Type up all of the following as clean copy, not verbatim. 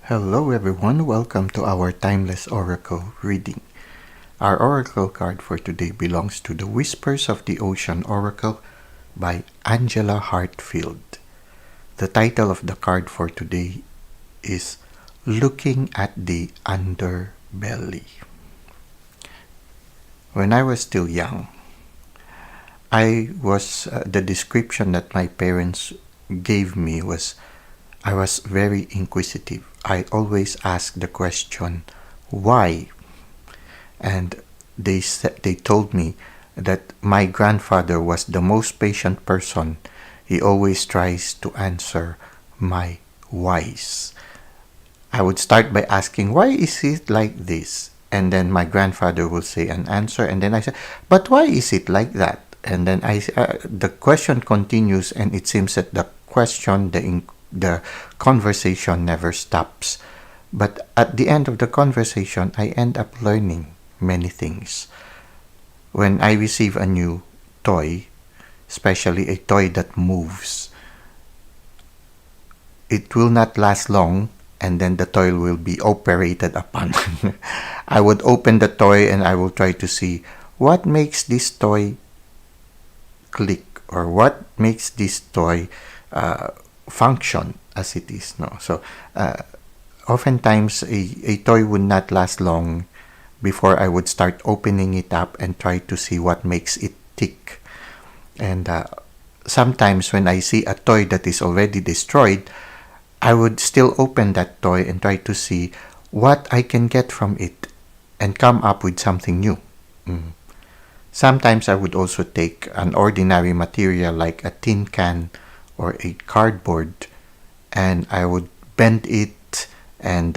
Hello everyone, welcome to our Timeless Oracle reading. Our oracle card for today belongs to the Whispers of the Ocean Oracle by Angela Hartfield. The title of the card for today is Looking at the Underbelly. When I was still young, the description that my parents gave me was I was very inquisitive. I always asked the question, why? And they told me that my grandfather was the most patient person. He always tries to answer my whys. I would start by asking, why is it like this? And then my grandfather will say an answer, and then I say, but why is it like that? And then the question continues, and it seems that the conversation never stops. But at the end of the conversation, I end up learning many things. When I receive a new toy, especially a toy that moves, it will not last long, and then the toy will be operated upon. I would open the toy and I will try to see what makes this toy click, or what makes this toy function as it is. No, so oftentimes a toy would not last long before I would start opening it up and try to see what makes it tick. And sometimes when I see a toy that is already destroyed, I would still open that toy and try to see what I can get from it and come up with something new. Sometimes I would also take an ordinary material like a tin can or a cardboard, and I would bend it and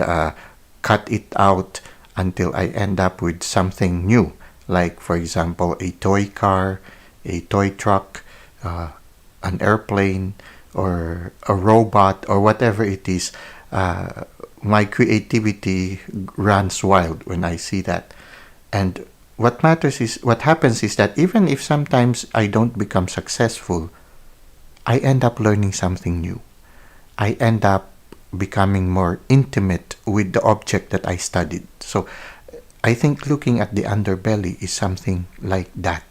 cut it out until I end up with something new, like, for example, a toy car, a toy truck, an airplane, or a robot, or whatever it is. My creativity runs wild when I see that. And what happens is that even if sometimes I don't become successful, I end up learning something new. I end up becoming more intimate with the object that I studied. So I think looking at the underbelly is something like that.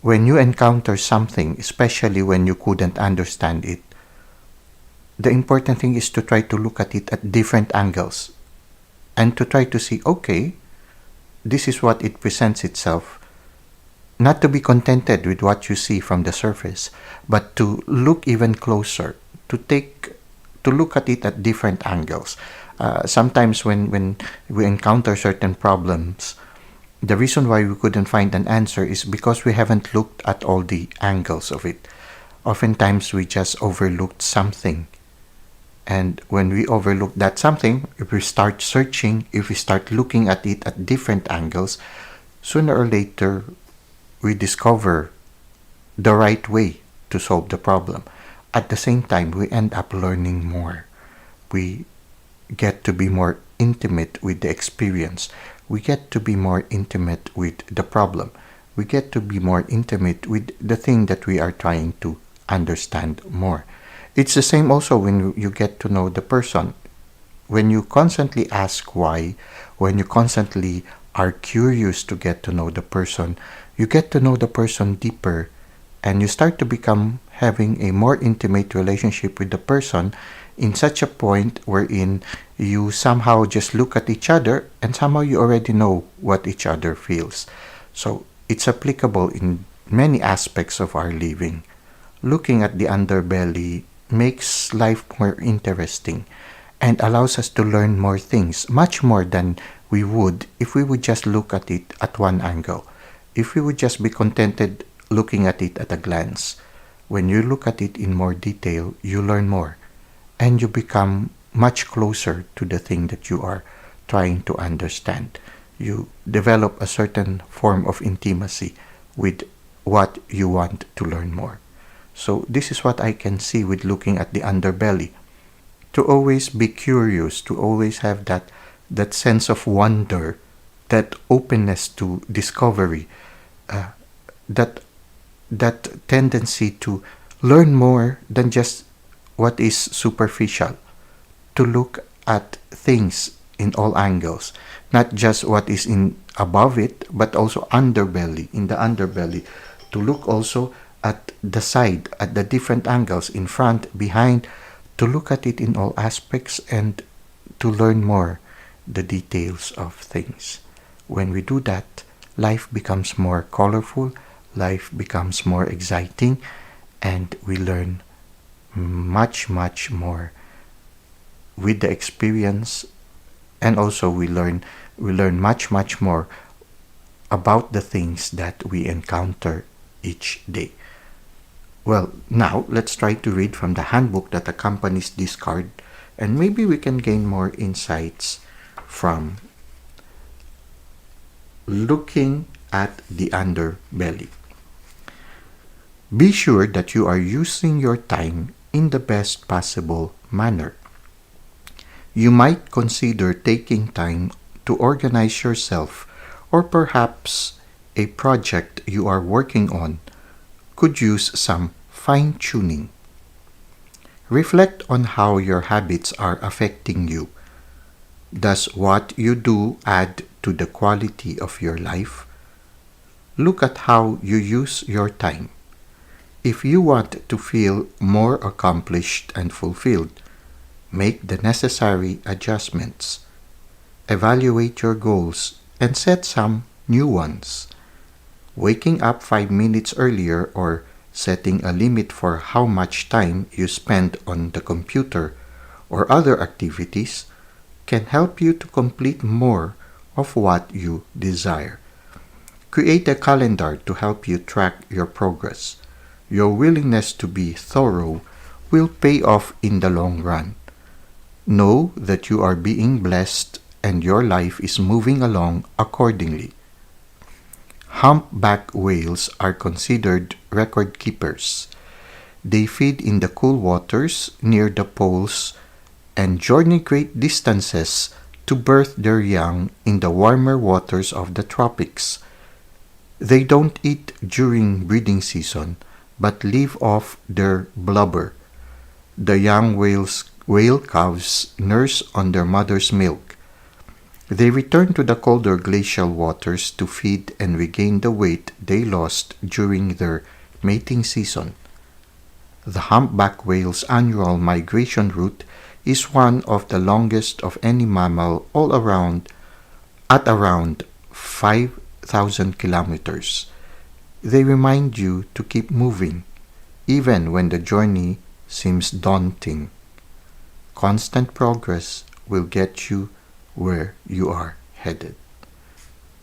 When you encounter something, especially when you couldn't understand it, the important thing is to try to look at it at different angles and to try to see, okay, this is what it presents itself. Not to be contented with what you see from the surface, but to look even closer, to look at it at different angles. Sometimes when we encounter certain problems, the reason why we couldn't find an answer is because we haven't looked at all the angles of it. Oftentimes we just overlooked something. And when we overlook that something, if we start searching, if we start looking at it at different angles, sooner or later we discover the right way to solve the problem. At the same time, we end up learning more. We get to be more intimate with the experience. We get to be more intimate with the problem. We get to be more intimate with the thing that we are trying to understand more. It's the same also when you get to know the person. When you constantly ask why, when you constantly are curious to get to know the person, you get to know the person deeper, and you start to become having a more intimate relationship with the person in such a point wherein you somehow just look at each other and somehow you already know what each other feels. So it's applicable in many aspects of our living. Looking at the underbelly makes life more interesting and allows us to learn more things, much more than we would if we would just look at it at one angle. If we would just be contented looking at it at a glance. When you look at it in more detail, you learn more and you become much closer to the thing that you are trying to understand. You develop a certain form of intimacy with what you want to learn more. So this is what I can see with looking at the underbelly. To always be curious, to always have that sense of wonder, that openness to discovery, that tendency to learn more than just what is superficial, to look at things in all angles, not just what is in above it, but also underbelly, in the underbelly, to look also at the side, at the different angles, in front, behind, to look at it in all aspects and to learn more the details of things. When we do that, life becomes more colorful, life becomes more exciting, and we learn much, much more with the experience, and also we learn much, much more about the things that we encounter each day. Well, now let's try to read from the handbook that accompanies this card, and maybe we can gain more insights from looking at the underbelly. Be sure that you are using your time in the best possible manner. You might consider taking time to organize yourself, or perhaps a project you are working on could use some fine-tuning. Reflect on how your habits are affecting you. Does what you do add to the quality of your life? Look at how you use your time. If you want to feel more accomplished and fulfilled, make the necessary adjustments. Evaluate your goals and set some new ones. Waking up 5 minutes earlier or setting a limit for how much time you spend on the computer or other activities can help you to complete more of what you desire. Create a calendar to help you track your progress. Your willingness to be thorough will pay off in the long run. Know that you are being blessed and your life is moving along accordingly. Humpback whales are considered record keepers. They feed in the cool waters near the poles and journey great distances to birth their young in the warmer waters of the tropics. They don't eat during breeding season, but live off their blubber. The young whale calves nurse on their mother's milk. They return to the colder glacial waters to feed and regain the weight they lost during their mating season. The humpback whale's annual migration route is one of the longest of any mammal at around 5,000 kilometers. They remind you to keep moving, even when the journey seems daunting. Constant progress will get you where you are headed.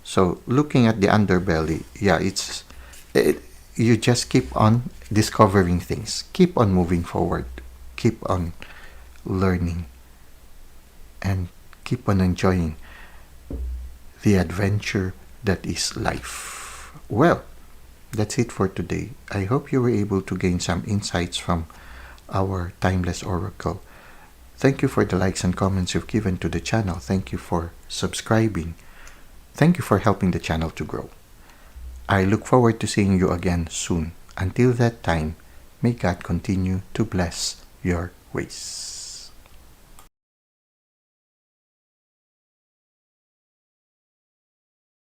So, looking at the underbelly, you just keep on discovering things, keep on moving forward, keep on learning, and keep on enjoying the adventure that is life. Well, that's it for today. I hope you were able to gain some insights from our Timeless Oracle. Thank you for the likes and comments you've given to the channel. Thank you for subscribing. Thank you for helping the channel to grow. I look forward to seeing you again soon. Until that time, may God continue to bless your ways.